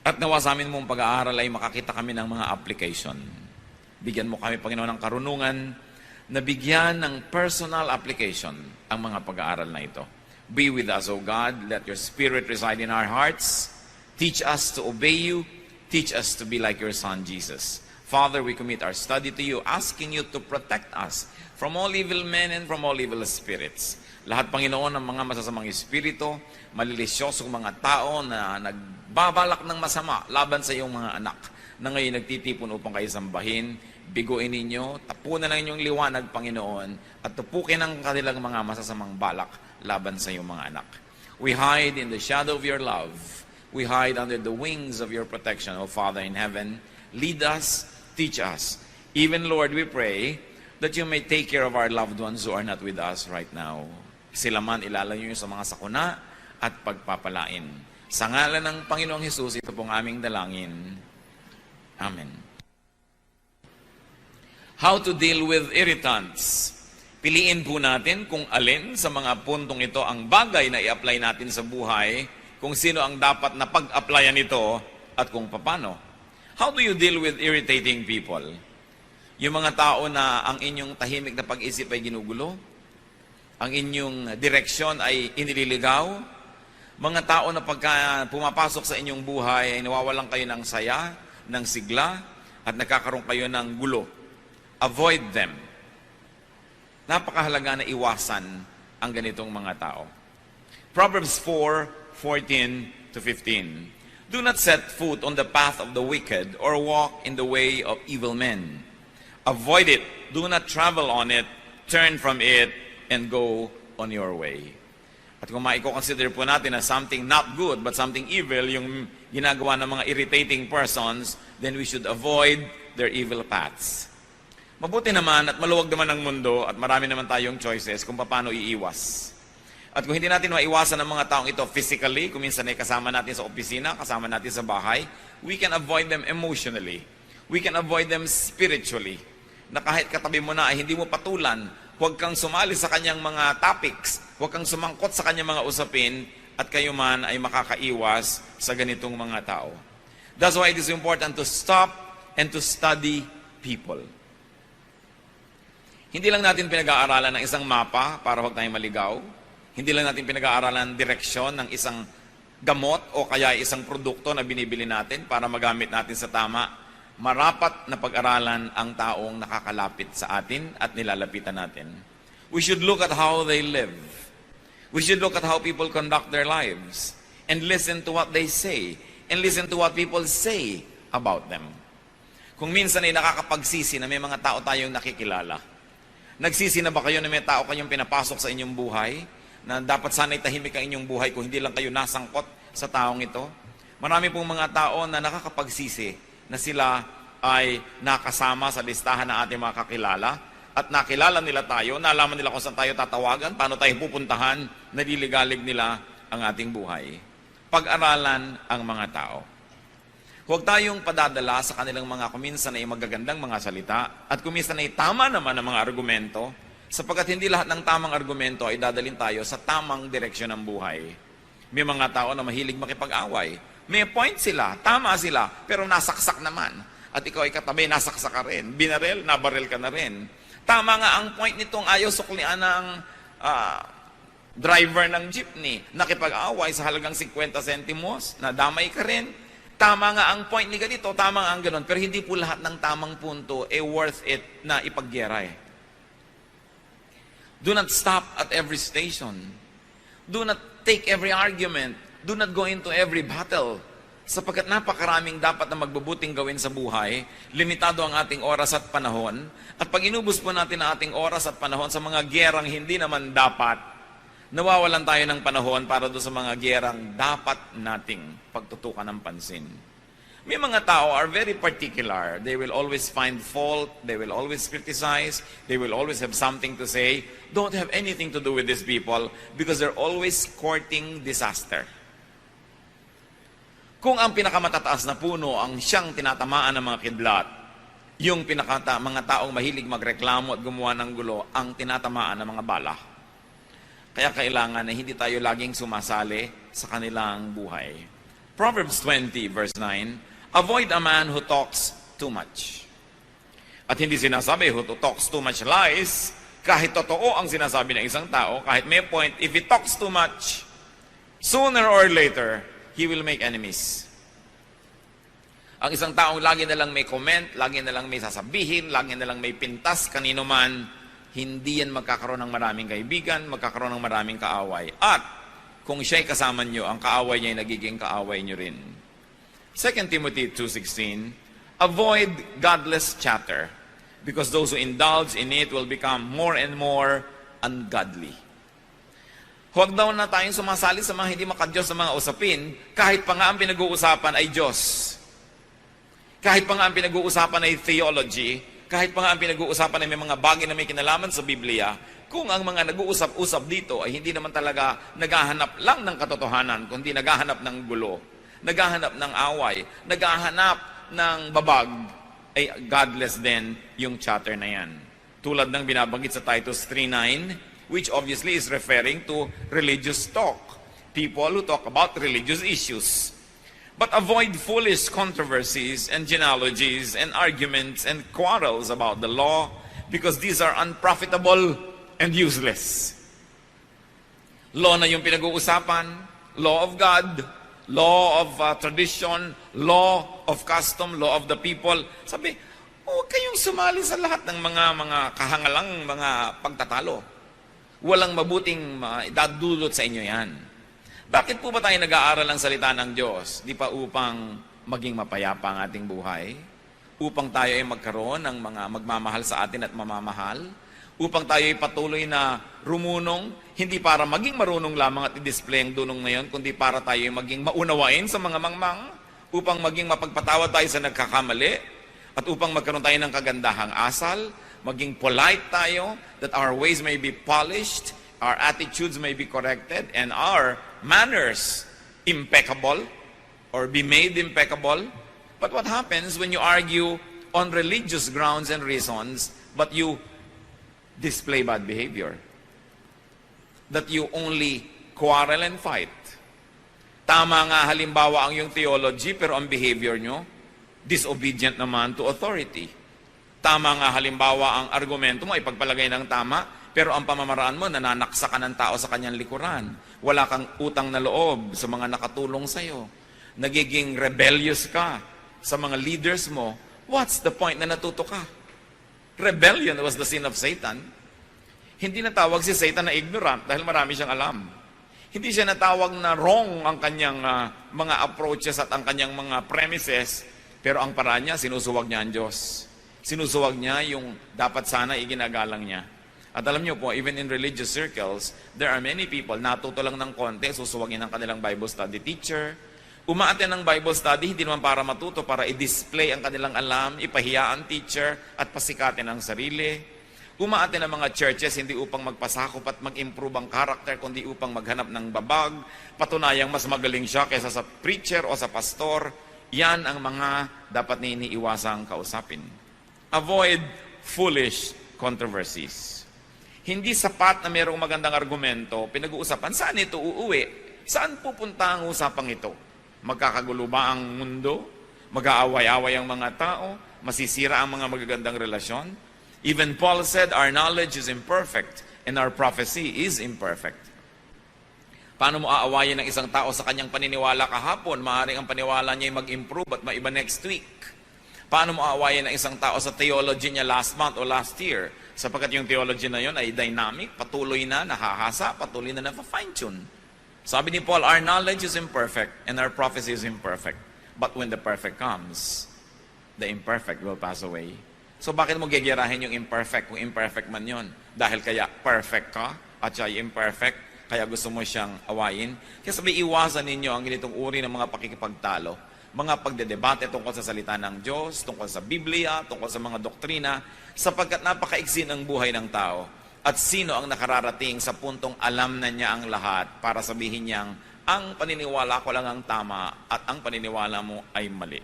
At nawa sa amin mong pag-aaral ay makakita kami ng mga application. Bigyan mo kami, Panginoon, ng karunungan na bigyan ng personal application ang mga pag-aaral na ito. Be with us, O God. Let your Spirit reside in our hearts. Teach us to obey you. Teach us to be like your Son, Jesus. Father, we commit our study to you, asking you to protect us from all evil men and from all evil spirits. Lahat, Panginoon, ng mga masasamang espiritu, malilisyosong mga tao na nagbabalak ng masama laban sa iyong mga anak, na ngayon nagtitipon upang kayo sambahin, biguin ninyo, tapunan ng inyong liwanag, Panginoon, at tupukin ang kanilang mga masasamang balak laban sa iyong mga anak. We hide in the shadow of your love. We hide under the wings of your protection, O Father in heaven. Lead us, teach us. Even, Lord, we pray that you may take care of our loved ones who are not with us right now. Sila man ilalayo niyo sa mga sakuna at pagpapalain. Sa ngalan ng Panginoong Hesus, ito pong aming dalangin. Amen. How to deal with irritants. Piliin po natin kung alin sa mga puntong ito ang bagay na i-apply natin sa buhay, kung sino ang dapat na pag-applyan ito, at kung paano. How do you deal with irritating people? Yung mga tao na ang inyong tahimik na pag-isip ay ginugulo, ang inyong direksyon ay inililigaw, mga tao na pagka pumapasok sa inyong buhay ay nawawalan kayo ng saya, ng sigla, at nagkakaroon kayo ng gulo. Avoid them. Napakahalaga na iwasan ang ganitong mga tao. Proverbs 4:14 to 15. Do not set foot on the path of the wicked or walk in the way of evil men. Avoid it. Do not travel on it. Turn from it and go on your way. At kung maiko-consider po natin na something not good but something evil, yung ginagawa ng mga irritating persons, then we should avoid their evil paths. Mabuti naman at maluwag naman ang mundo at marami naman tayong choices kung paano iiwas. At kung hindi natin maiwasan ang mga taong ito physically, kung minsan ay kasama natin sa opisina, kasama natin sa bahay, we can avoid them emotionally. We can avoid them spiritually. Na kahit katabi mo na ay hindi mo patulan, huwag kang sumali sa kanyang mga topics, huwag kang sumangkot sa kanyang mga usapin, at kayo man ay makakaiwas sa ganitong mga tao. That's why it is important to stop and to study people. Hindi lang natin pinag-aaralan ng isang mapa para huwag tayong maligaw. Hindi lang natin pinag-aaralan direksyon ng isang gamot o kaya isang produkto na binibili natin para magamit natin sa tama. Marapat na pag-aralan ang taong nakakalapit sa atin at nilalapitan natin. We should look at how they live. We should look at how people conduct their lives and listen to what they say and listen to what people say about them. Kung minsan ay nakakapagsisi na may mga tao tayong nakikilala. Nagsisi na ba kayo na may tao kayong pinapasok sa inyong buhay na dapat sana'y tahimik ang inyong buhay kung hindi lang kayo nasangkot sa taong ito? Marami pong mga tao na nakakapagsisi na sila ay nakasama sa listahan ng ating mga kakilala at nakilala nila tayo, nalaman nila kung saan tayo tatawagan, paano tayo pupuntahan, naliligalig nila ang ating buhay. Pag-aralan ang mga tao. Huwag tayong padadala sa kanilang mga kuminsan ay magagandang mga salita at kuminsan ay tama naman ang mga argumento sapagkat hindi lahat ng tamang argumento ay dadalhin tayo sa tamang direksyon ng buhay. May mga tao na mahilig makipag-away. May point sila, tama sila, pero nasaksak naman. At ikaw ay katabi, nasaksak ka rin. Binarel, nabarel ka na rin. Tama nga ang point nitong ayaw suklian ng driver ng jeepney. Nakipag-away sa halagang 50 centimos, nadamay ka rin. Tama nga ang point ni ganito, tama nga ang ganon. Pero hindi po lahat ng tamang punto worth it na ipagyera eh. Do not stop at every station. Do not take every argument. Do not go into every battle. Sapagkat napakaraming dapat na magbubuting gawin sa buhay, limitado ang ating oras at panahon, at pag inubos po natin ang ating oras at panahon sa mga gyerang hindi naman dapat, nawawalan tayo ng panahon para doon sa mga gyerang dapat nating pagtutukan ng pansin. May mga tao are very particular. They will always find fault. They will always criticize. They will always have something to say. Don't have anything to do with these people because they're always courting disaster. Kung ang pinakamatataas na puno ang siyang tinatamaan ng mga kidlat, yung mga taong mahilig magreklamo at gumawa ng gulo, ang tinatamaan ng mga bala. Kaya kailangan na hindi tayo laging sumasali sa kanilang buhay. Proverbs 20 verse 9, avoid a man who talks too much. At hindi sinasabi who talks too much lies, kahit totoo ang sinasabi ng isang tao, kahit may point, if he talks too much, sooner or later, he will make enemies. Ang isang taong lagi na lang may comment, lagi na lang may sasabihin, lagi na lang may pintas, kanino man, hindi yan magkakaroon ng maraming kaibigan, magkakaroon ng maraming kaaway. At kung siya'y kasama nyo, ang kaaway niya ay nagiging kaaway nyo rin. 2 Timothy 2:16, avoid godless chatter, because those who indulge in it will become more and more ungodly. Huwag daw na tayong sumasali sa mga hindi makadiyos sa mga usapin, kahit pa nga ang pinag-uusapan ay Diyos. Kahit pa nga ang pinag-uusapan ay theology, kahit pa nga ang pinag-uusapan ay may mga bagay na may kinalaman sa Biblia, kung ang mga nag-uusap-usap dito ay hindi naman talaga naghahanap lang ng katotohanan, kundi naghahanap ng gulo, naghahanap ng away, naghahanap ng babag, ay godless din yung chatter na yan. Tulad ng binabanggit sa Titus 3:9, which obviously is referring to religious talk. People who talk about religious issues. But avoid foolish controversies and genealogies and arguments and quarrels about the law, because these are unprofitable and useless. Law na yung pinag-uusapan, law of God, law of tradition, law of custom, law of the people. Sabi, huwag kayong sumali sa lahat ng mga kahangalang mga pagtatalo. Walang mabuting dadulot sa inyo yan. Bakit po ba tayo nag-aaral ng salita ng Diyos? Di pa upang maging mapayapa ang ating buhay? Upang tayo ay magkaroon ng mga magmamahal sa atin at mamamahal? Upang tayo ay patuloy na rumunong, hindi para maging marunong lamang at i-display ang dunong na yun, kundi para tayo ay maging maunawain sa mga mangmang, upang maging mapagpatawad tayo sa nagkakamali, at upang magkaroon tayo ng kagandahang asal, maging polite tayo, that our ways may be polished, our attitudes may be corrected, and our manners impeccable, or be made impeccable. But what happens when you argue on religious grounds and reasons, but you display bad behavior? That you only quarrel and fight. Tama nga halimbawa ang yung theology, pero ang behavior nyo, disobedient naman to authority. Tama nga halimbawa ang argumento mo, ipagpalagay ng tama, pero ang pamamaraan mo, nananaksa ka ng tao sa kanyang likuran. Wala kang utang na loob sa mga nakatulong sa'yo. Nagiging rebellious ka sa mga leaders mo. What's the point na natuto ka? Rebellion was the sin of Satan. Hindi natawag si Satan na ignorant dahil marami siyang alam. Hindi siya natawag na wrong ang kanyang mga approaches at ang kanyang mga premises, pero ang paraan niya, sinusuwag niya ang Diyos. Sinusuwag niya yung dapat sana iginagalang niya. At alam niyo po, even in religious circles, there are many people, natuto lang ng konti, susuwagin ang kanilang Bible study teacher. Umaaten ng Bible study, hindi naman para matuto, para i-display ang kanilang alam, ipahiya ang teacher, at pasikatin ang sarili. Umaaten ng mga churches, hindi upang magpasakop at mag-improve ang character, kundi upang maghanap ng babag, patunayang mas magaling siya kaysa sa preacher o sa pastor. Yan ang mga dapat na iniiwasang kausapin. Avoid foolish controversies. Hindi sapat na mayroong magandang argumento, pinag-uusapan, saan ito uuwi? Saan pupunta ang usapang ito? Magkakagulo ba ang mundo? Mag-aaway-away ang mga tao? Masisira ang mga magagandang relasyon? Even Paul said, our knowledge is imperfect and our prophecy is imperfect. Paano mo aawayin ng isang tao sa kanyang paniniwala kahapon? Maaaring ang paniwala niya ay mag-improve at maiba next week. Paano mo aawayin ng isang tao sa theology niya last month o last year? Sapagkat yung theology na yun ay dynamic, patuloy na nahahasa, patuloy na na-fine-tune. Sabi ni Paul, our knowledge is imperfect and our prophecy is imperfect. But when the perfect comes, the imperfect will pass away. So bakit mo gegerahin yung imperfect kung imperfect man yun? Dahil kaya perfect ka at siya ay imperfect, kaya gusto mo siyang awayin. Kaya sabi, iwasan ninyo ang ganitong uri ng mga pakikipagtalo. Mga pagdedebate tungkol sa salita ng Diyos, tungkol sa Biblia, tungkol sa mga doktrina, sapagkat napakaiksi ng buhay ng tao. At sino ang nakararating sa puntong alam na niya ang lahat para sabihin niyang, ang paniniwala ko lang ang tama at ang paniniwala mo ay mali.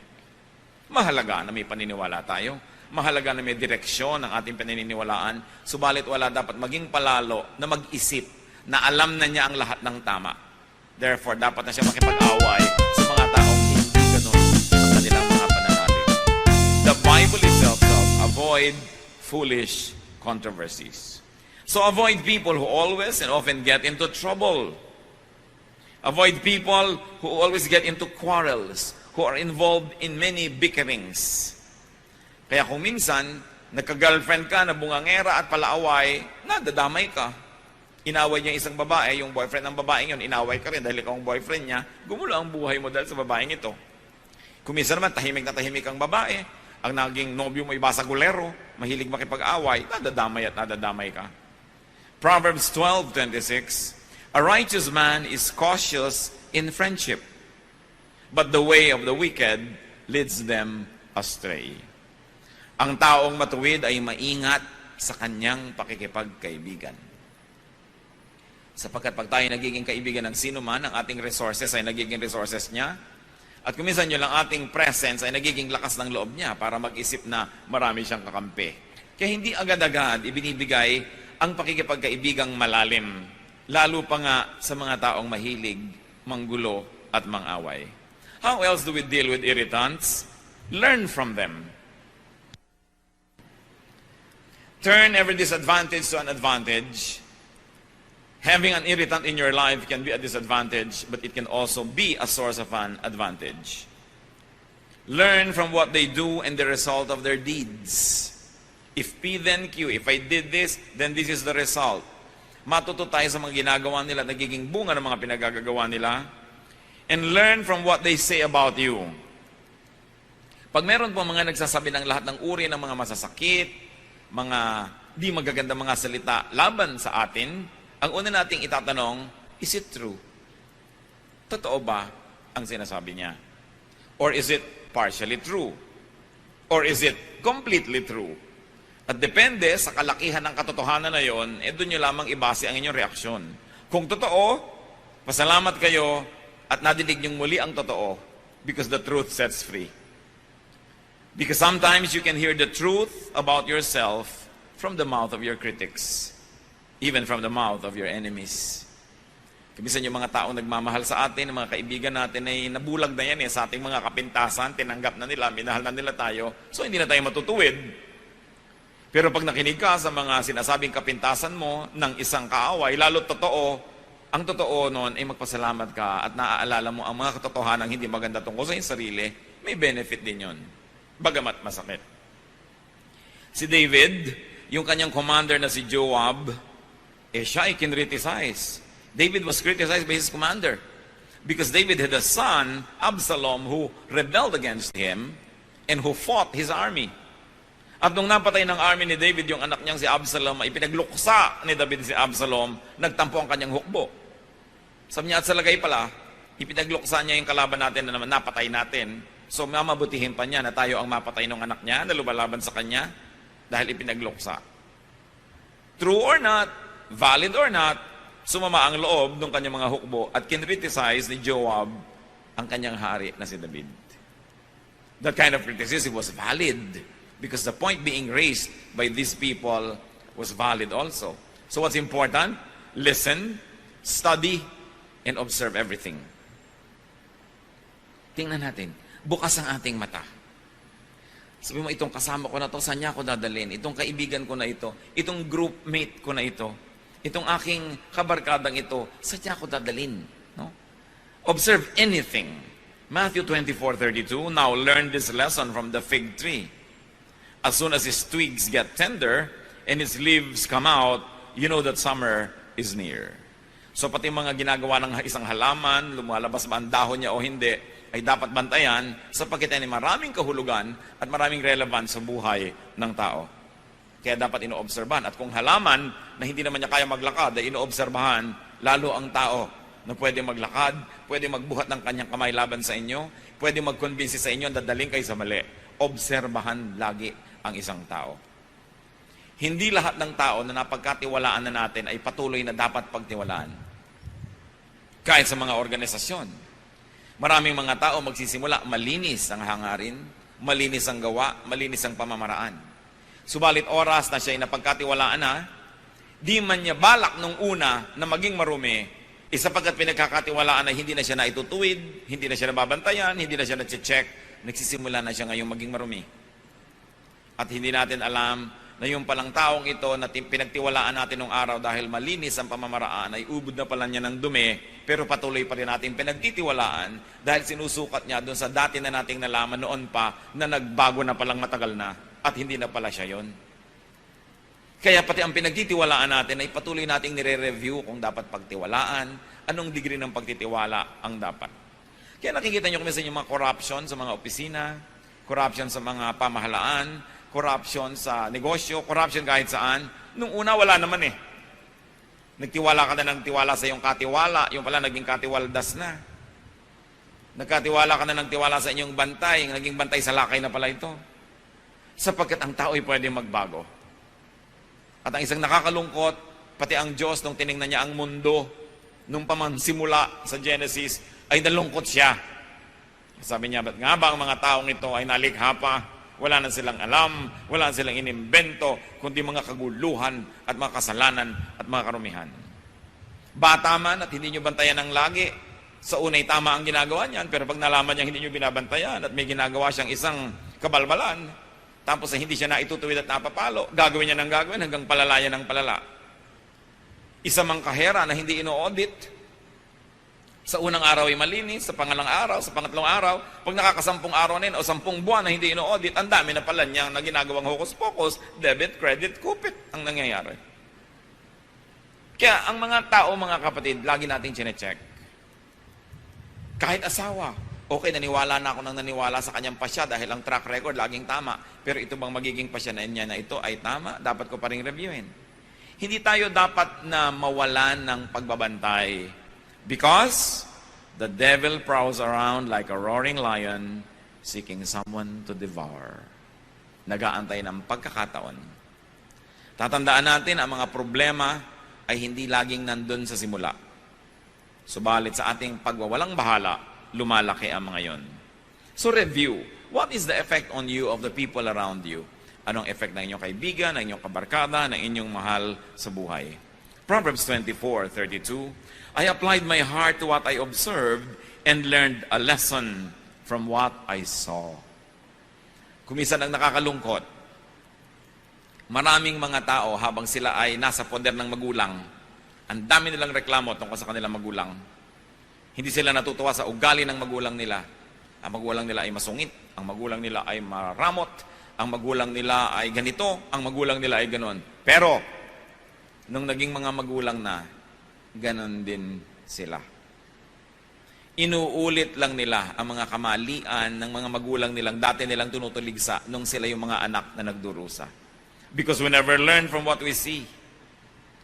Mahalaga na may paniniwala tayo. Mahalaga na may direksyon ang ating paniniwalaan. Subalit wala dapat maging palalo na mag-isip na alam na niya ang lahat ng tama. Therefore, dapat na siya makipag-away sa mga tao avoid foolish controversies. So avoid people who always and often get into trouble. Avoid people who always get into quarrels, who are involved in many bickerings. Kaya kung minsan, nagka-girlfriend ka na bungangera at palaaway, nadadamay ka. Inaway niya isang babae, yung boyfriend ng babaeng yun, inaway ka rin dahil ikaw ang boyfriend niya, gumulo ang buhay mo dahil sa babaeng ito. Kung minsan naman, tahimik na tahimik ang babae, ang naging nobyo mo ay basagulero, mahilig makipag-away, nadadamay at nadadamay ka. Proverbs 12:26, a righteous man is cautious in friendship, but the way of the wicked leads them astray. Ang taong matuwid ay maingat sa kanyang pakikipagkaibigan. Sapagkat pag tayo nagiging kaibigan ng sino man, ang ating resources ay nagiging resources niya. At kuminsan yun lang ating presence ay nagiging lakas ng loob niya para mag-isip na marami siyang kakampi. Kaya hindi agad-agad ibinibigay ang pakikipagkaibigang malalim. Lalo pa nga sa mga taong mahilig, manggulo at mangaway. How else do we deal with irritants? Learn from them. Turn every disadvantage to an advantage. Having an irritant in your life can be a disadvantage, but it can also be a source of an advantage. Learn from what they do and the result of their deeds. If P then Q, if I did this, then this is the result. Matuto tayo sa mga ginagawa nila, nagiging bunga ng mga pinagagagawa nila. And learn from what they say about you. Pag meron po mga nagsasabi ng lahat ng uri ng mga masasakit, mga di magagandang mga salita laban sa atin, ang una nating itatanong, is it true? Totoo ba ang sinasabi niya? Or is it partially true? Or is it completely true? At depende sa kalakihan ng katotohanan na yon, doon nyo lamang ibase ang inyong reaksyon. Kung totoo, pasalamat kayo at nadinig nyong muli ang totoo because the truth sets free. Because sometimes you can hear the truth about yourself from the mouth of your critics, even from the mouth of your enemies. Kamisan yung mga taong nagmamahal sa atin, mga kaibigan natin ay nabulag na yan sa ating mga kapintasan, tinanggap na nila, minahal na nila tayo, so hindi na tayo matutuwid. Pero pag nakinig ka sa mga sinasabing kapintasan mo ng isang kaaway, lalo totoo, ang totoo noon ay magpasalamat ka at naaalala mo ang mga katotohanan hindi maganda tungkol sa iyong sarili, may benefit din yon. Bagamat masakit. Si David, yung kanyang commander na si Joab, siya ay kinriticize. David was criticized by his commander because David had a son, Absalom, who rebelled against him and who fought his army. At nung napatay ng army ni David, yung anak niyang si Absalom, ay pinagluksa ni David si Absalom, nagtampo ang kanyang hukbo. Sabi niya, at sa lagay pala, ipinagluksa niya yung kalaban natin na naman napatay natin. So mamabutihin pa niya na tayo ang mapatay ng anak niya na lumalaban sa kanya dahil ipinagluksa. True or not, valid or not, sumama ang loob ng kanyang mga hukbo at kinriticize ni Joab ang kanyang hari na si David. That kind of criticism was valid because the point being raised by these people was valid also. So what's important? Listen, study, and observe everything. Tingnan natin, bukas ang ating mata. Sabi mo, itong kasama ko na to, saan niya ako dadalhin? Itong kaibigan ko na ito, itong groupmate ko na ito, itong aking kabarkadang ito, saan niya ako dadalhin? No? Observe anything. Matthew 24:32, now learn this lesson from the fig tree. As soon as its twigs get tender and its leaves come out, you know that summer is near. So pati mga ginagawa ng isang halaman, lumalabas ba ang dahon niya o hindi, ay dapat bantayan sapagkat yan ay maraming kahulugan at maraming relevant sa buhay ng tao. Kaya dapat inoobserbahan. At kung halaman na hindi naman niya kaya maglakad, ay inoobserbahan lalo ang tao na pwede maglakad, pwede magbuhat ng kanyang kamay laban sa inyo, pwede mag-convince sa inyo na dadaling kayo sa mali. Obserbahan lagi ang isang tao. Hindi lahat ng tao na napagkatiwalaan na natin ay patuloy na dapat pagtiwalaan. Kahit sa mga organisasyon. Maraming mga tao magsisimula, malinis ang hangarin, malinis ang gawa, malinis ang pamamaraan. Subalit oras na siya ay napagkatiwalaan na, di man niya balak nung una na maging marumi, sapagkat pinagkakatiwalaan na hindi na siya naitutuwid, hindi na siya nababantayan, hindi na siya na-check, nagsisimula na siya ngayong maging marumi. At hindi natin alam na yung palang taong ito na pinagtiwalaan natin nung araw dahil malinis ang pamamaraan ay ubod na pala niya ng dumi, pero patuloy pa rin natin pinagtitiwalaan dahil sinusukat niya doon sa dati na nating nalaman noon pa na nagbago na palang matagal na at hindi na pala siya yon. Kaya pati ang pinagtitiwalaan natin ay patuloy nating nire-review kung dapat pagtiwalaan, anong degree ng pagtitiwala ang dapat. Kaya nakikita nyo kung minsan yung mga corruption sa mga opisina, corruption sa mga pamahalaan, corruption sa negosyo, corruption kahit saan. Nung una, wala naman eh. Nagtiwala ka na ng tiwala sa iyong katiwala, yung pala naging katiwaldas na. Nagkatiwala ka na ng tiwala sa inyong bantay, naging bantay sa lakay na pala ito. Sapagkat ang tao ay pwede magbago. At ang isang nakakalungkot, pati ang Diyos, nung tiningnan niya ang mundo, nung pamansimula sa Genesis, ay nalungkot siya. Sabi niya, ba't nga ba ang mga taong ito ay nalikha pa? Wala na silang alam, wala na silang inimbento, kundi mga kaguluhan at mga kasalanan at mga karumihan. Bata man at hindi nyo bantayan ng lagi, sa unay tama ang ginagawa niyan, pero pag nalaman niya hindi nyo binabantayan at may ginagawa siyang isang kabalbalan, tapos hindi siya naitutuwid at napapalo, gagawin niya ng gagawin hanggang palalayan ng palala. Isa mang kahera na hindi ino-audit, sa unang araw ay malinis, sa pangalang araw, sa pangatlong araw, pag nakakasampung araw na yun, o 10 buwan na hindi ino-audit, ang dami na pala niyang na ginagawang hokus-pokus, debit, credit, kupit ang nangyayari. Kaya ang mga tao, mga kapatid, lagi nating chinecheck. Kahit asawa, okay, naniwala na ako nang naniwala sa kanyang pasya dahil ang track record laging tama. Pero ito bang magiging pasya na niya na ito ay tama? Dapat ko pa rin reviewin. Hindi tayo dapat na mawalan ng pagbabantay. Because the devil prowls around like a roaring lion seeking someone to devour. Nag-aantay ng pagkakataon. Tatandaan natin ang mga problema ay hindi laging nandun sa simula. Subalit sa ating pagwawalang bahala, lumalaki ang mga yon. So review, what is the effect on you of the people around you? Anong effect ng inyong kaibigan, ng inyong kabarkada, ng inyong mahal sa buhay? Proverbs 24:32, I applied my heart to what I observed and learned a lesson from what I saw. Kumisan ang nakakalungkot, maraming mga tao habang sila ay nasa poder ng magulang, ang dami nilang reklamo tungkol sa kanilang magulang. Hindi sila natutuwa sa ugali ng magulang nila. Ang magulang nila ay masungit, ang magulang nila ay maramot, ang magulang nila ay ganito, ang magulang nila ay ganon. Pero, nung naging mga magulang na, ganon din sila. Inuulit lang nila ang mga kamalian ng mga magulang nilang dati nilang tunutuligsa nung sila yung mga anak na nagdurusa. Because we never learn from what we see.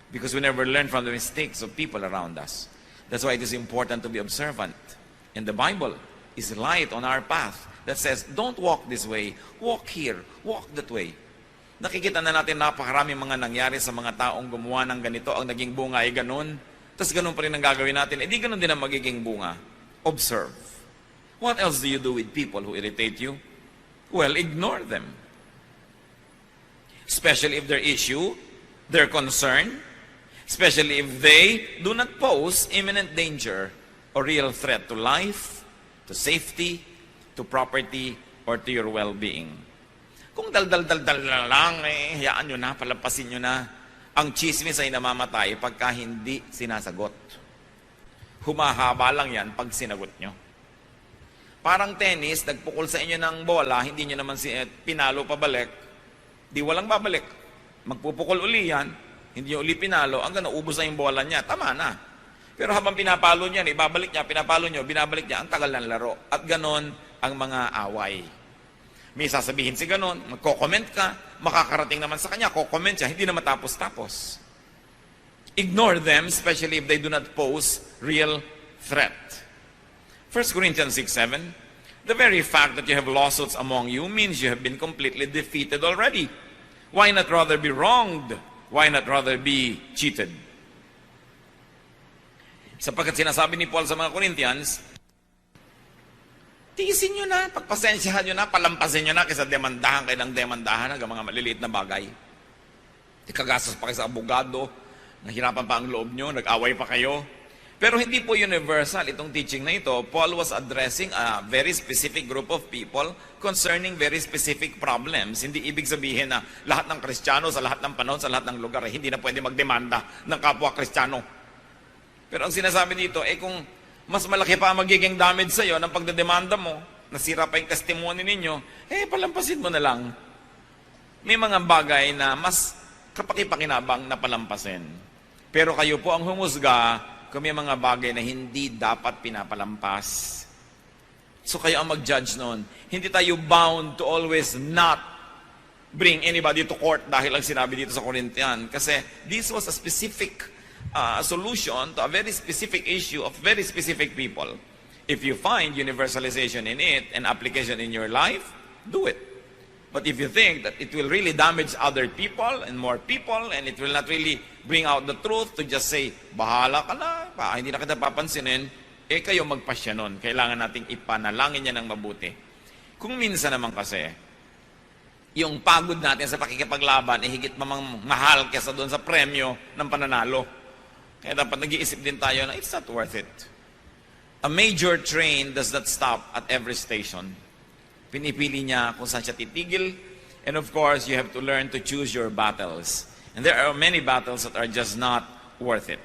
Because we never learn from the mistakes of people around us. That's why it is important to be observant. And the Bible is light on our path that says, don't walk this way, walk here, walk that way. Nakikita na natin napakaraming mga nangyari sa mga taong gumawa ng ganito, ang naging bunga ay ganun. Tapos ganun pa rin ang gagawin natin, di ganun din ang magiging bunga. Observe. What else do you do with people who irritate you? Well, ignore them. Especially if their issue, their concern, especially if they do not pose imminent danger or real threat to life, to safety, to property, or to your well-being. Kung dal-dal-dal-dal na lang, hayaan nyo na, palampasin nyo na. Ang chismis ay namamatay pagka hindi sinasagot. Humahaba lang yan pag sinagot nyo. Parang tennis, nagpukol sa inyo ng bola, hindi nyo naman pinalo pabalik, di walang babalik. Magpupukol uli yan, hindi nyo uli pinalo, hanggang naubos na yung bola niya, tama na. Pero habang pinapalo niya, ibabalik niya, pinapalo nyo, binabalik niya, ang tagal ng laro. At ganon ang mga away. May sasabihin si ganon, magko-comment ka, makakarating naman sa kanya, ko-comment siya, hindi na matapos-tapos. Ignore them, especially if they do not pose real threat. 1 Corinthians 6:7, the very fact that you have lawsuits among you means you have been completely defeated already. Why not rather be wronged? Why not rather be cheated? Sapagkat sinasabi ni Paul sa mga Corinthians, tiisin nyo na, pagpasensyahan nyo na, palampasin nyo na kaysa demandahan kayo ng demandahan ng mga maliliit na bagay. Ikagastos pa kayo sa abogado, nahirapan pa ang loob nyo, nag-away pa kayo. Pero hindi po universal itong teaching na ito. Paul was addressing a very specific group of people concerning very specific problems. Hindi ibig sabihin na lahat ng Kristiyano sa lahat ng panahon, sa lahat ng lugar, hindi na pwede magdemanda ng kapwa Kristiyano. Pero ang sinasabi dito, kung mas malaki pa ang magiging damage sa iyo ng pagdedemanda mo, nasira pa yung testimony ninyo, palampasin mo na lang. May mga bagay na mas kapakipakinabang na palampasin. Pero kayo po ang humusga kung may mga bagay na hindi dapat pinapalampas. So kayo ang mag-judge noon. Hindi tayo bound to always not bring anybody to court dahil ang sinabi dito sa Corinthian. Kasi this was a specific solution to a very specific issue of very specific people. If you find universalization in it and application in your life, do it. But if you think that it will really damage other people and more people and it will not really bring out the truth to just say, bahala ka na, hindi na kita papansinin, kayo magpasya nun. Kailangan nating ipanalangin niya ng mabuti. Kung minsan naman kasi, yung pagod natin sa pakikipaglaban higit mamang mahal kesa doon sa premyo ng pananalo. Kaya dapat nag-iisip din tayo na it's not worth it. A major train does not stop at every station. Pinipili niya kung saan siya titigil. And of course, you have to learn to choose your battles. And there are many battles that are just not worth it.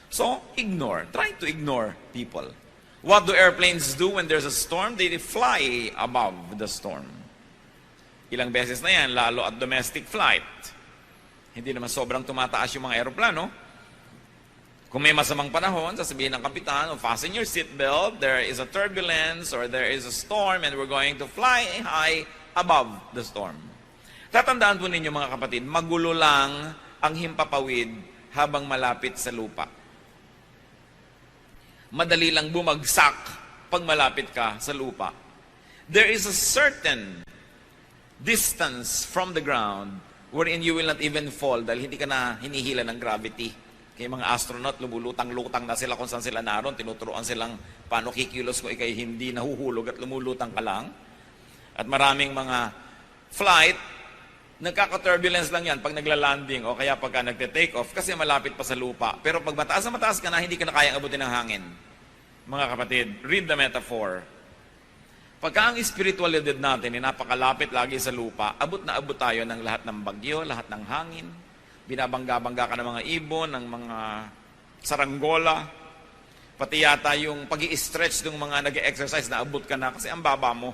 So, ignore. Try to ignore people. What do airplanes do when there's a storm? They fly above the storm. Ilang beses na yan, lalo at domestic flight. Hindi naman sobrang tumataas yung mga aeroplano. Kung may masamang panahon, sasabihin ng kapitan, fasten your seatbelt, there is a turbulence or there is a storm and we're going to fly high above the storm. Tatandaan po ninyo mga kapatid, magulo lang ang himpapawid habang malapit sa lupa. Madali lang bumagsak pag malapit ka sa lupa. There is a certain distance from the ground wherein you will not even fall dahil hindi ka na hinihila ng gravity. Kaya mga astronaut, lumulutang-lutang na sila kung saan sila naroon. Tinuturuan silang paano kikilos kung ikay hindi nahuhulog at lumulutang ka lang. At maraming mga flight, nagkaka-turbulence lang yan pag nagla-landing o kaya pagka nagte-take off kasi malapit pa sa lupa. Pero pag mataas na mataas ka na, hindi ka na kayang abutin ng hangin. Mga kapatid, read the metaphor. Pagka ang spiritualidad natin ay napakalapit lagi sa lupa, abot na abot tayo ng lahat ng bagyo, lahat ng hangin. Binabangga-bangga ka ng mga ibon, ng mga saranggola, pati yata yung pag-i-stretch ng mga nag-exercise na abot ka na kasi ang baba mo.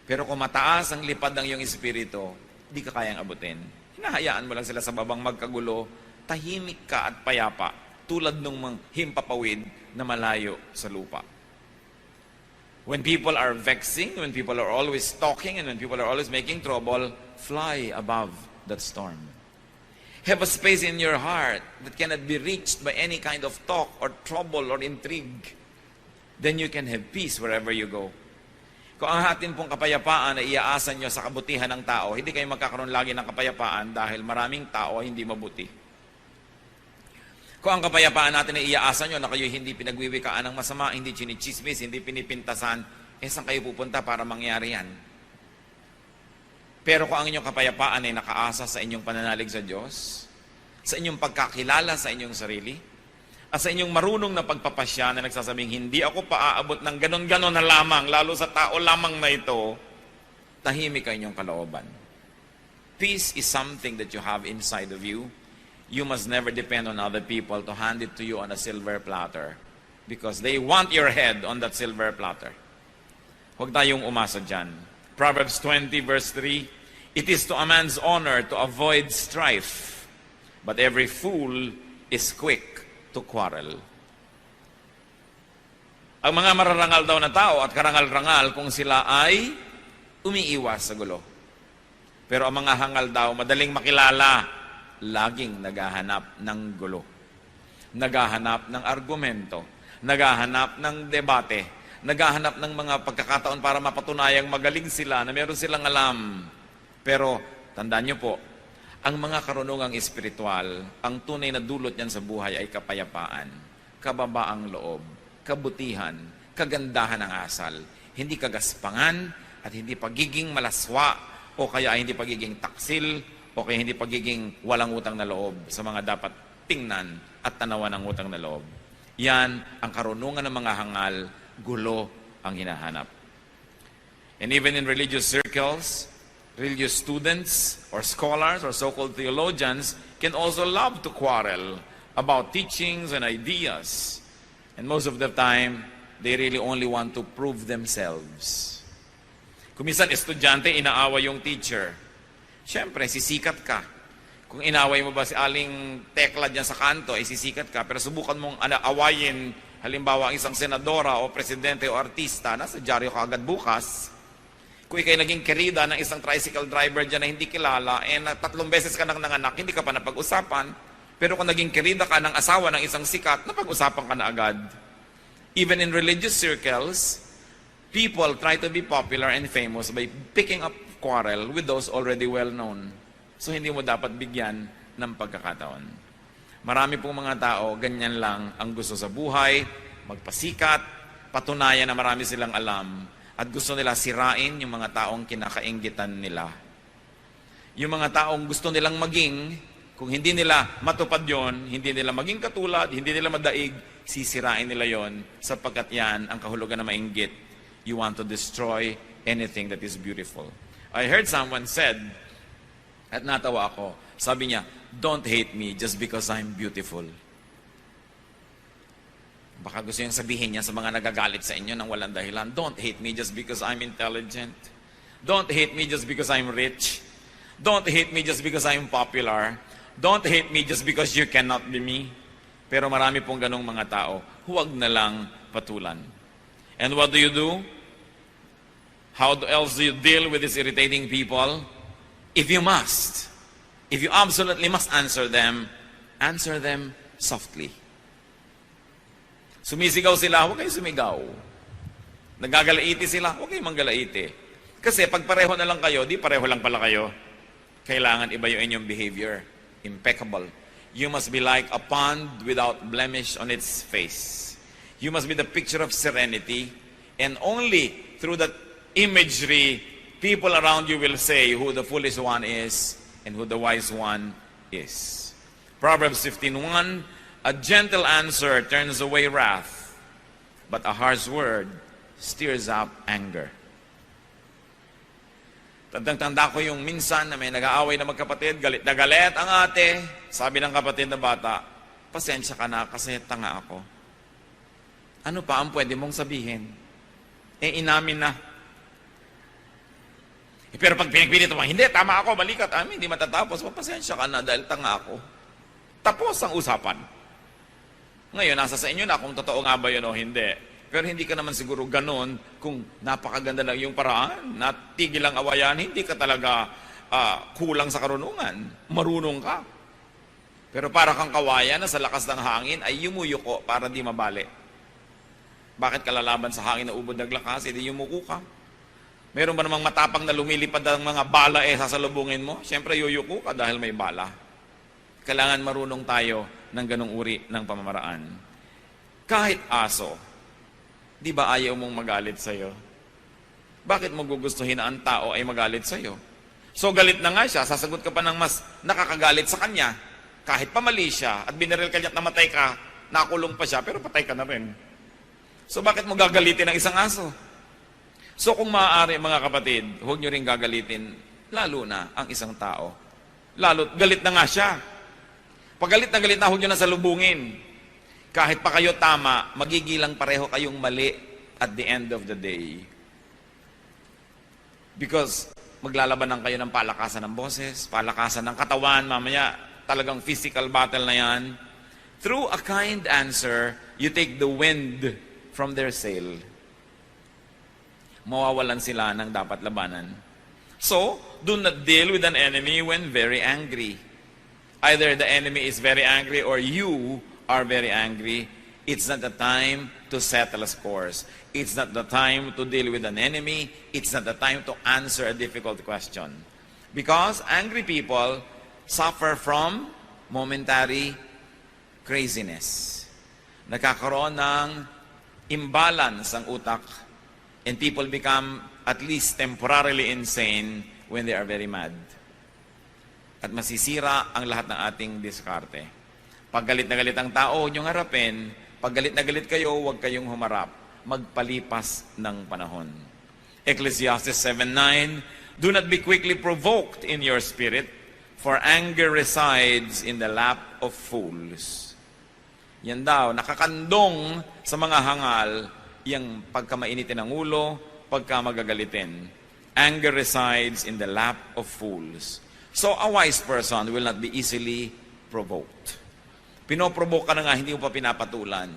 Pero kung mataas ang lipad ng iyong espiritu, di ka kayang abutin. Hinahayaan mo lang sila sa babang magkagulo, tahimik ka at payapa, tulad ng mga himpapawid na malayo sa lupa. When people are vexing, when people are always talking, and when people are always making trouble, fly above that storm. Have a space in your heart that cannot be reached by any kind of talk or trouble or intrigue. Then you can have peace wherever you go. Kung ang atin pong kapayapaan ay iaasan nyo sa kabutihan ng tao, hindi kayo magkakaroon lagi ng kapayapaan dahil maraming tao ay hindi mabuti. Kung ang kapayapaan natin ay iaasan nyo na kayo hindi pinagwiwikaan ng masama, hindi chinichismis, hindi pinipintasan, saan kayo pupunta para mangyari yan? Pero kung ang inyong kapayapaan ay nakaasa sa inyong pananalig sa Diyos, sa inyong pagkakilala sa inyong sarili, at sa inyong marunong na pagpapasya na nagsasabing, hindi ako paaabot ng ganon-ganon na lamang, lalo sa tao lamang na ito, tahimik ang inyong kalooban. Peace is something that you have inside of you. You must never depend on other people to hand it to you on a silver platter because they want your head on that silver platter. Huwag tayong umasa dyan. Proverbs 20 verse 3, it is to a man's honor to avoid strife, but every fool is quick to quarrel. Ang mga mararangal daw na tao at karangal-rangal kung sila ay umiiwas sa gulo. Pero ang mga hangal daw, madaling makilala, laging naghahanap ng gulo. Naghahanap ng argumento, naghahanap ng debate, naghahanap ng mga pagkakataon para mapatunayang magaling sila, na meron silang alam. Pero, tandaan nyo po, ang mga karunungang espiritual, ang tunay na dulot niyan sa buhay ay kapayapaan, kababaang loob, kabutihan, kagandahan ng asal, hindi kagaspangan, at hindi pagiging malaswa, o kaya hindi pagiging taksil, o kaya hindi pagiging walang utang na loob sa mga dapat tingnan at tanawan ng utang na loob. Yan ang karunungan ng mga hangal, gulo ang hinahanap. And even in religious circles, religious students or scholars or so-called theologians can also love to quarrel about teachings and ideas. And most of the time, they really only want to prove themselves. Kung minsan, estudyante, inaaway yung teacher. Siyempre, sisikat ka. Kung inaway mo ba si aling tekla dyan sa kanto, ay sisikat ka. Pero subukan mong awayin, halimbawa, ang isang senadora o presidente o artista, nasa dyaryo ka agad bukas. Kung ikay naging kerida ng isang tricycle driver dyan na hindi kilala, na 3 beses ka nang nanganak, hindi ka pa napag-usapan. Pero kung naging kerida ka ng asawa ng isang sikat, napag-usapan ka na agad. Even in religious circles, people try to be popular and famous by picking up quarrel with those already well-known. So hindi mo dapat bigyan ng pagkakataon. Marami pong mga tao, ganyan lang ang gusto sa buhay, magpasikat, patunayan na marami silang alam, at gusto nila sirain yung mga taong kinakainggitan nila. Yung mga taong gusto nilang maging, kung hindi nila matupad yon, hindi nila maging katulad, hindi nila madaig, sisirain nila yon, sapagkat yan ang kahulugan na mainggit. You want to destroy anything that is beautiful. I heard someone said, at natawa ako, sabi niya, don't hate me just because I'm beautiful. Baka gusto niyang sabihin niya sa mga nagagalit sa inyo nang walang dahilan, don't hate me just because I'm intelligent. Don't hate me just because I'm rich. Don't hate me just because I'm popular. Don't hate me just because you cannot be me. Pero marami pong ganong mga tao, huwag na lang patulan. And what do you do? How else do you deal with these irritating people? If you absolutely must answer them softly. Sumisigaw sila, huwag kayo sumigaw. Nagagalaiti sila, huwag kayo manggalaiti. Kasi pag pareho na lang kayo, di pareho lang pala kayo. Kailangan iba yung inyong behavior. Impeccable. You must be like a pond without blemish on its face. You must be the picture of serenity. And only through that imagery, people around you will say who the foolish one is and who the wise one is. Proverbs 15:1, a gentle answer turns away wrath, but a harsh word stirs up anger. Tandang-tanda ko yung minsan na may nag-aaway na magkapatid, galit na galit ang ate. Sabi ng kapatid na bata, pasensya ka na kasi tanga ako. Ano pa ang pwede mong sabihin? Inamin na. Pero pag pinagpilit mo, hindi, tama ako, mali ka, hindi matatapos, pasensya ka na dahil tanga ako. Tapos ang usapan. Ngayon, nasa sa inyo na kung totoo nga ba yun o hindi. Pero hindi ka naman siguro ganun kung napakaganda lang yung paraan, natigil ang awayan, hindi ka talaga kulang sa karunungan. Marunong ka. Pero para kang kawayan na sa lakas ng hangin ay yumuyuko para di mabali. Bakit ka lalaban sa hangin na ubod naglakas? Hindi yumuko ka. Meron ba namang matapang na lumilipad ang mga bala sasalubungin mo? Siyempre, yuyuko ka dahil may bala. Kailangan marunong tayo ng ganong uri ng pamamaraan. Kahit aso, di ba ayaw mong magalit sa'yo? Bakit mo gugustuhin na ang tao ay magalit sa'yo? So galit na nga siya, sasagot ka pa ng mas nakakagalit sa kanya. Kahit pa mali siya at binaril ka niya at namatay ka, nakulong pa siya, pero patay ka na rin. So bakit mo gagalitin ang isang aso? So kung maaari mga kapatid, huwag nyo rin gagalitin, lalo na ang isang tao. Lalo, galit na nga siya. Pag galit na, huwag nyo na salubungin. Kahit pa kayo tama, magigilang pareho kayong mali at the end of the day. Because maglalaban kayo ng palakasan ng boses, palakasan ng katawan, mamaya talagang physical battle na yan. Through a kind answer, you take the wind from their sail. Mawawalan sila ng dapat labanan. So, do not deal with an enemy when very angry. Either the enemy is very angry or you are very angry. It's not the time to settle scores. It's not the time to deal with an enemy. It's not the time to answer a difficult question. Because angry people suffer from momentary craziness. Nagkakaroon ng imbalance ang utak. And people become at least temporarily insane when they are very mad. At masisira ang lahat ng ating diskarte. Pag galit na galit ang tao, huwag niyong harapin, Pag galit na galit kayo, huwag kayong humarap. Magpalipas ng panahon. Ecclesiastes 7:9, do not be quickly provoked in your spirit, for anger resides in the lap of fools. Yan daw, nakakandong sa mga hangal, yung pagka mainitin ng ulo, pagka magagalitin. Anger resides in the lap of fools. So a wise person will not be easily provoked. Pinoprovoke ka na nga, hindi mo pa pinapatulan.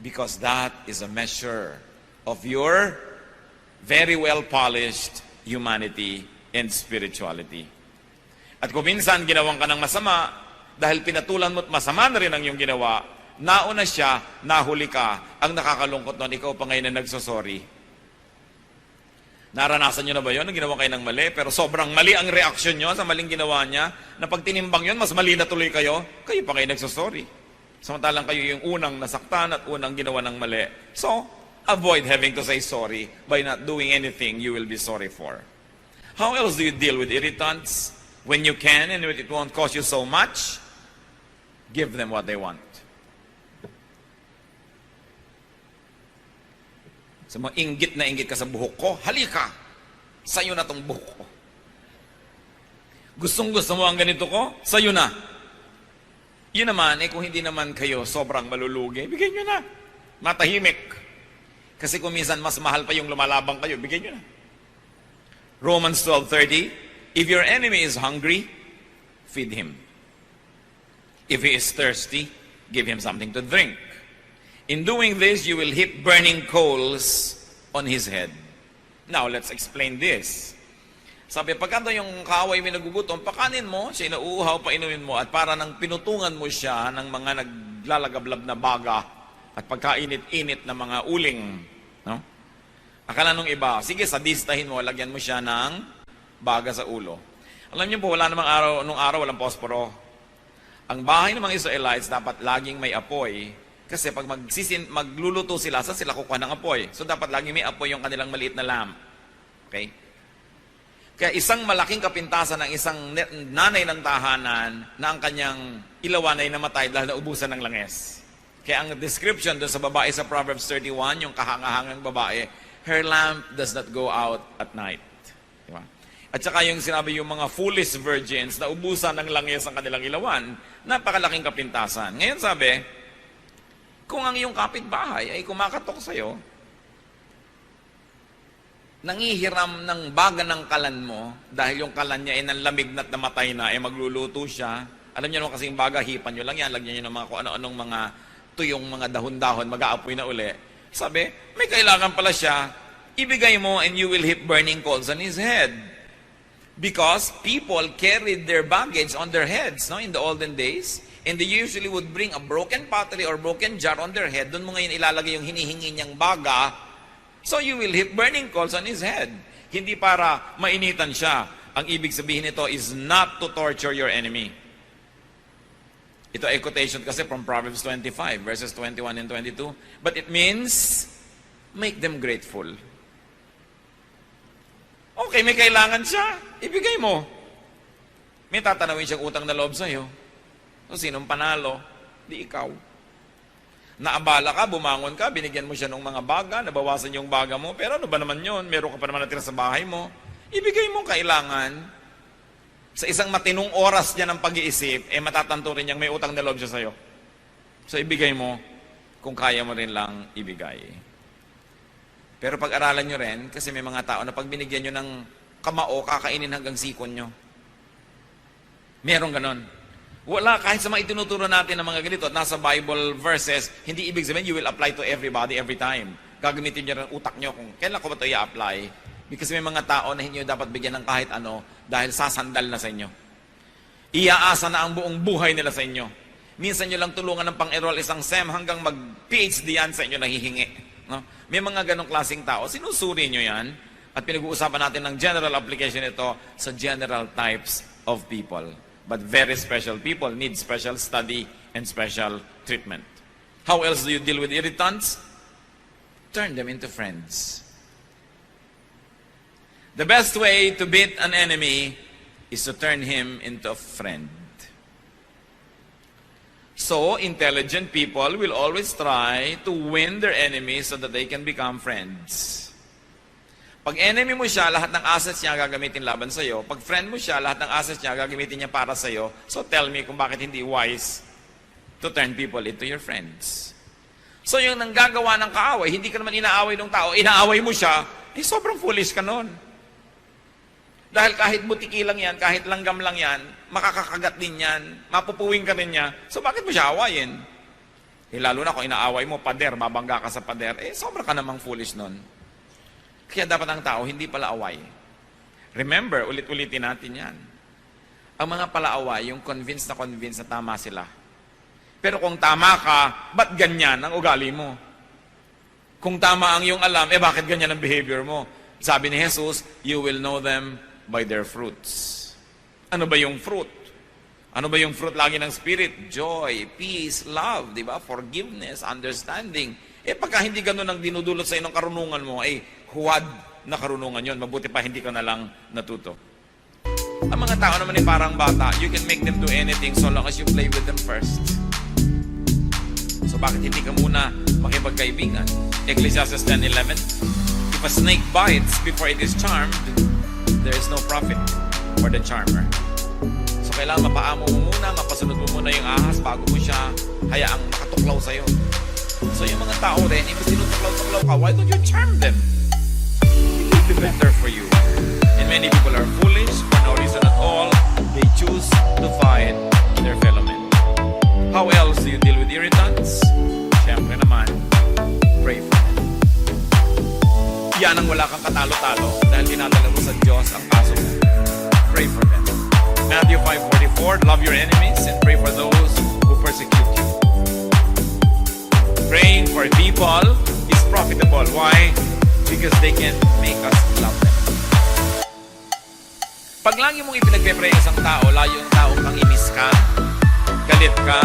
Because that is a measure of your very well-polished humanity and spirituality. At kung minsan ginawang ka ng masama, dahil pinatulan mo't masama na rin ang iyong ginawa, nauna siya, nahuli ka, ang nakakalungkot nun, ikaw pa ngayon na nagsosorry. Naranasan nyo na ba yun? Ginawa kayo ng mali, pero sobrang mali ang reaksyon nyo sa maling ginawa niya, na pag tinimbang yun, mas mali na tuloy kayo pa ngayon nagsosorry. Samantalang kayo yung unang nasaktan at unang ginawa ng mali. So, avoid having to say sorry by not doing anything you will be sorry for. How else do you deal with irritants? When you can and it won't cost you so much, give them what they want. So, inggit na inggit ka sa buhok ko, halika, sa'yo na tong buhok ko. Gustong-gusto mo ang ganito ko, sa'yo na. Yun naman, kung hindi naman kayo sobrang malulugi, bigay nyo na. Matahimik. Kasi kung minsan mas mahal pa yung lumalabang kayo, bigay nyo na. Romans 12:30, if your enemy is hungry, feed him. If he is thirsty, give him something to drink. In doing this, you will heap burning coals on his head. Now, let's explain this. Sabi, pagkanta yung kaaway may nagugutom, pakanin mo, siya nauuhaw, painumin mo, at para nang pinutungan mo siya ng mga naglalagablab na baga at pagkainit-init na mga uling. No? Akala nung iba, sige, sadistahin mo, lagyan mo siya ng baga sa ulo. Alam niyo po, wala namang araw, nung araw, walang posporo. Ang bahay ng mga Israelites dapat laging may apoy, kasi pag magluluto sila, saan sila kukuha ng apoy? So dapat laging may apoy yung kanilang maliit na lamp. Okay? Kaya isang malaking kapintasan ng isang nanay ng tahanan na ang kanyang ilawan ay namatay dahil naubusan ng langes. Kaya ang description doon sa babae sa Proverbs 31, yung kahangahangang babae, her lamp does not go out at night. Diba? At saka yung sinabi yung mga foolish virgins na ubusan ng langes ang kanilang ilawan, napakalaking kapintasan. Ngayon sabi, kung ang iyong kapitbahay ay kumakatok sa'yo, nangihiram ng baga ng kalan mo, dahil yung kalan niya ay nanlamig na't namatay na, magluluto siya. Alam niyo naman kasi yung baga, hipan nyo lang yan, lagyan nyo ng mga kung ano-anong mga tuyong mga dahon-dahon, mag-aapoy na uli. Sabi, may kailangan pala siya, ibigay mo and you will heap burning coals on his head. Because people carried their baggage on their heads, no, in the olden days, and they usually would bring a broken pottery or broken jar on their head. Doon mo ngayon ilalagay yung hinihingi niyang baga. So you will heap burning coals on his head. Hindi para mainitan siya. Ang ibig sabihin nito is not to torture your enemy. Ito ay quotation kasi from Proverbs 25, verses 21 and 22. But it means, make them grateful. Okay, may kailangan siya. Ibigay mo. May tatanawin siyang utang na loob sa'yo. So, sinong panalo? Di ikaw. Naabala ka, bumangon ka, binigyan mo siya ng mga baga, nabawasan yung baga mo, pero ano ba naman yun? Meron ka pa naman natira sa bahay mo. Ibigay mo kailangan. Sa isang matinong oras niya ng pag-iisip, matatanto rin niyang may utang na loob siya sa'yo. So, ibigay mo kung kaya mo rin lang ibigay. Pero pag-aralan nyo rin, kasi may mga tao na pag binigyan nyo ng kamao, kakainin hanggang sikon nyo. Merong ganon. Wala, kahit sa mga itinuturo natin ng mga ganito, nasa Bible verses, hindi ibig sabihin you will apply to everybody every time. Gagamitin nyo rin utak nyo kung kailan ko ba ito i-apply. Because may mga tao na hindi nyo dapat bigyan ng kahit ano dahil sasandal na sa inyo. Iaasa na ang buong buhay nila sa inyo. Minsan nyo lang tulungan ng pang-enroll isang SEM hanggang mag-PhD yan sa inyo nahihingi. No? May mga ganong klaseng tao, sinusuri nyo yan at pinag-uusapan natin ng general application ito sa general types of people. But very special people need special study and special treatment. How else do you deal with irritants? Turn them into friends. The best way to beat an enemy is to turn him into a friend. So, intelligent people will always try to win their enemies so that they can become friends. Pag enemy mo siya, lahat ng assets niya gagamitin laban sa'yo. Pag friend mo siya, lahat ng assets niya gagamitin niya para sa'yo. So tell me kung bakit hindi wise to turn people into your friends. So yung nanggagawa ng kaaway, hindi ka naman inaaway ng tao, inaaway mo siya, sobrang foolish ka nun. Dahil kahit butiki lang yan, kahit langgam lang yan, makakakagat din yan, mapupuwing ka rin niya, so bakit mo siya awayin? Lalo na kung inaaway mo, pader, babangga ka sa pader, sobra ka namang foolish nun. Kaya dapat ang tao hindi pala away. Remember, ulit-ulitin natin yan. Ang mga palaaway, yung convinced na tama sila. Pero kung tama ka, ba't ganyan ang ugali mo? Kung tama ang iyong alam, bakit ganyan ang behavior mo? Sabi ni Jesus, you will know them by their fruits. Ano ba yung fruit? Ano ba yung fruit lagi ng Spirit? Joy, peace, love, di ba? Forgiveness, understanding. Pagka hindi ganun ang dinudulot sa inong karunungan mo, huwad na karunungan yon. Mabuti pa hindi ka na lang natuto. Ang mga tao naman parang bata, you can make them do anything so long as you play with them first. So bakit hindi ka muna makipagkaibigan? Ecclesiastes 10:11, if a snake bites before it is charmed, there is no profit for the charmer. So kailangan mapaamo mo muna, mapasunod mo muna yung ahas bago mo siya hayaang makatuklaw sa'yo. So yung mga tao rin, if sinutuklaw-tuklaw ka, why don't you charm them? It will be better for you. And many people are foolish for no reason at all. They choose to fight their fellow men. How else do you deal with irritants? Siyempre naman, pray for them. Yan ang wala kang katalo-talo dahil dinadala mo sa Diyos ang kaso mo. Pray for them. Matthew 5:44, love your enemies and pray for those who persecute you. Praying for people is profitable. Why? Because they can make us love them. Pag lagi mong ipinagpe-pray isang tao, layo yung tao kang inis ka, galit ka,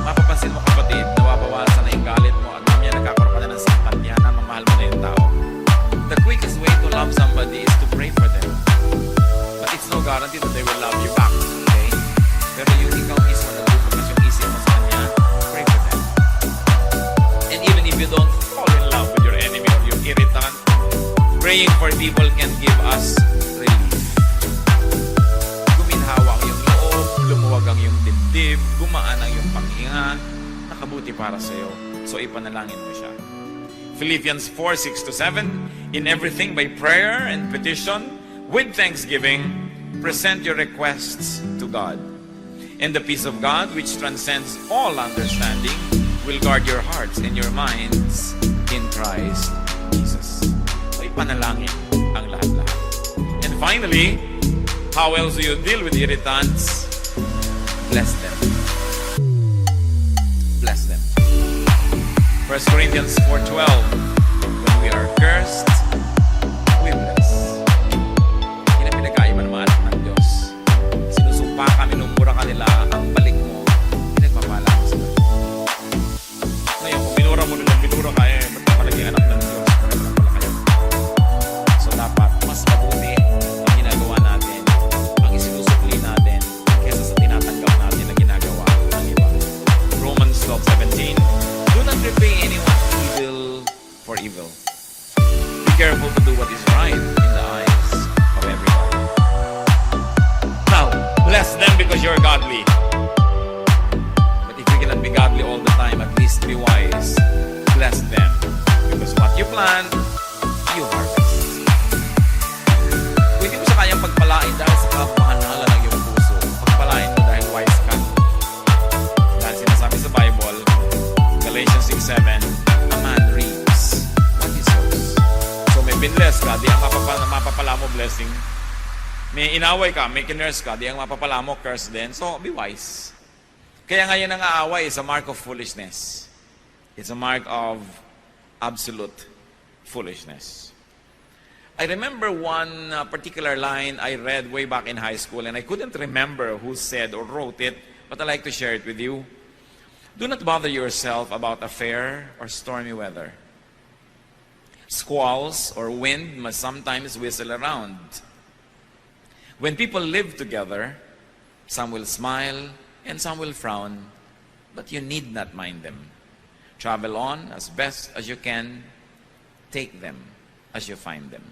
mapapansin mo kapatid, nawabawasan na yung galit mo at mamaya nagkakaroon ka na ng simpatya na mamahal mo na yung tao. The quickest way to love somebody is to pray for them. But it's no guarantee that they will love you back. Okay? Pero yung ikaw mismo nagbubukas yung isip mo sa kanya, pray for them. And even if you don't fall in love with your enemy or your irritant, praying for people can give us relief. Guminhawa ang iyong loob, lumuwag ang iyong dibdib, gumaan ang iyong panghinga, nakabuti para sa iyo. So ipanalangin mo siya. Philippians 4:6-7, in everything by prayer and petition, with thanksgiving, present your requests to God. And the peace of God, which transcends all understanding, will guard your hearts and your minds in Christ Jesus. So ipanalangin ang lahat-lahat. And finally, how else do you deal with irritants? Bless them. Bless them. 1 Corinthians 4:12, when we are cursed, we bless. Yan ang pinagkaiba ng mga anak ng Diyos. Sinusumpa ka, minumura ka nila, ang balik mo, pinagpapala mo sila. Ngayon, kung binura mo nila, binura ka, ba't ka palagi anak ng Diyos? Wala pala kayo. So dapat, mas mabuti ang ginagawa natin, ang isinusukli natin, kaysa sa tinatanggap natin na ginagawa ng iba. Romans 12:17, do not repay anyone evil for evil. Be careful to do what is right in the eyes of everyone. Now, bless them because you're godly. But if you cannot be godly all the time, at least be wise. Bless them. Because what you plant, you harvest. Kung hindi mo siya kayang pagpalain dahil sa kapahanalan ng iyong puso, pagpalain mo dahil wise ka. Dahil sinasabi sa Bible, Galatians 6:7, a man reaps what he sows. So may binless ka, di ang mapapala mo blessing. May inaway ka, may kinurse ka, di ang mapapala mo curse din. So be wise. Kaya ngayon ang aaway is a mark of foolishness. It's a mark of absolute foolishness. I remember one particular line I read way back in high school, and I couldn't remember who said or wrote it, but I'd like to share it with you. Do not bother yourself about a fair or stormy weather. Squalls or wind must sometimes whistle around. When people live together, some will smile and some will frown, but you need not mind them. Travel on as best as you can. Take them as you find them.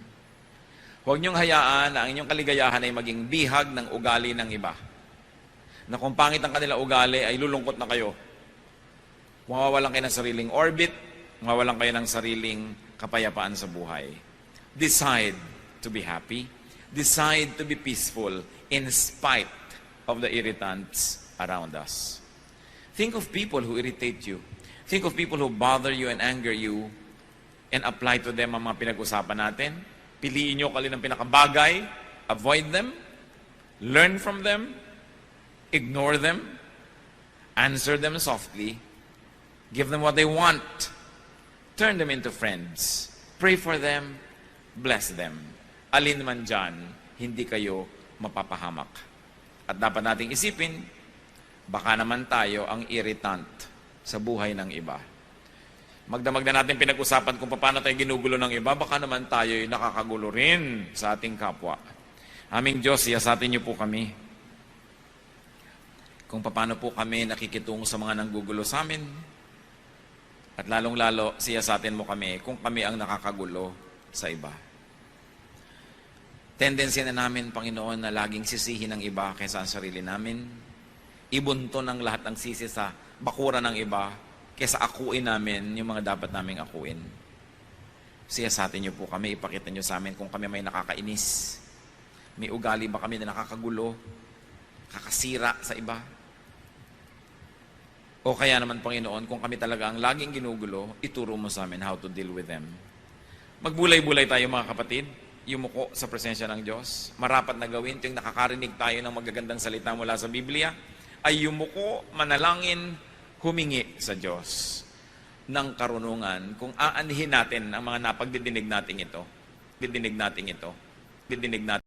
Huwag niyong hayaan na ang inyong kaligayahan ay maging bihag ng ugali ng iba. Na kung pangit ang kanila ugali, ay lulungkot na kayo. Mawawalan kayo ng sariling orbit, mawawalan kayo ng sariling kapayapaan sa buhay. Decide to be happy. Decide to be peaceful in spite of the irritants around us. Think of people who irritate you. Think of people who bother you and anger you and apply to them ang mga pinag-usapan natin. Piliin nyo kalin ang pinakabagay. Avoid them. Learn from them. Ignore them. Answer them softly. Give them what they want. Turn them into friends. Pray for them. Bless them. Alin man dyan, hindi kayo mapapahamak. At dapat nating isipin, baka naman tayo ang irritant sa buhay ng iba. Magdamag na natin pinag-usapan kung paano tayo ginugulo ng iba, baka naman tayo ay nakakagulo rin sa ating kapwa. Aming Diyos, siyasatin niyo po kami. Kung paano po kami nakikitungo sa mga nanggugulo sa amin. At lalong-lalo, siyasatin mo kami kung kami ang nakakagulo sa iba. Tendency na namin, Panginoon, na laging sisihin ng iba kaysa ang sarili namin. Ibunto ng lahat ng sisi sa bakura ng iba kaysa akuin namin yung mga dapat naming akuin. Siyasatin niyo po kami, ipakita niyo sa amin kung kami may nakakainis. May ugali ba kami na nakakagulo, kakasira sa iba? O kaya naman, Panginoon, kung kami talaga ang laging ginugulo, ituro mo sa amin how to deal with them. Magbulay-bulay tayo mga kapatid, yumuko sa presensya ng Diyos. Marapat na gawin, yung nakakarinig tayo ng magagandang salita mula sa Biblia, ay yumuko, manalangin, humingi sa Diyos ng karunungan kung aanhin natin ang mga napagdidinig natin ito. Didinig natin ito. Didinig natin.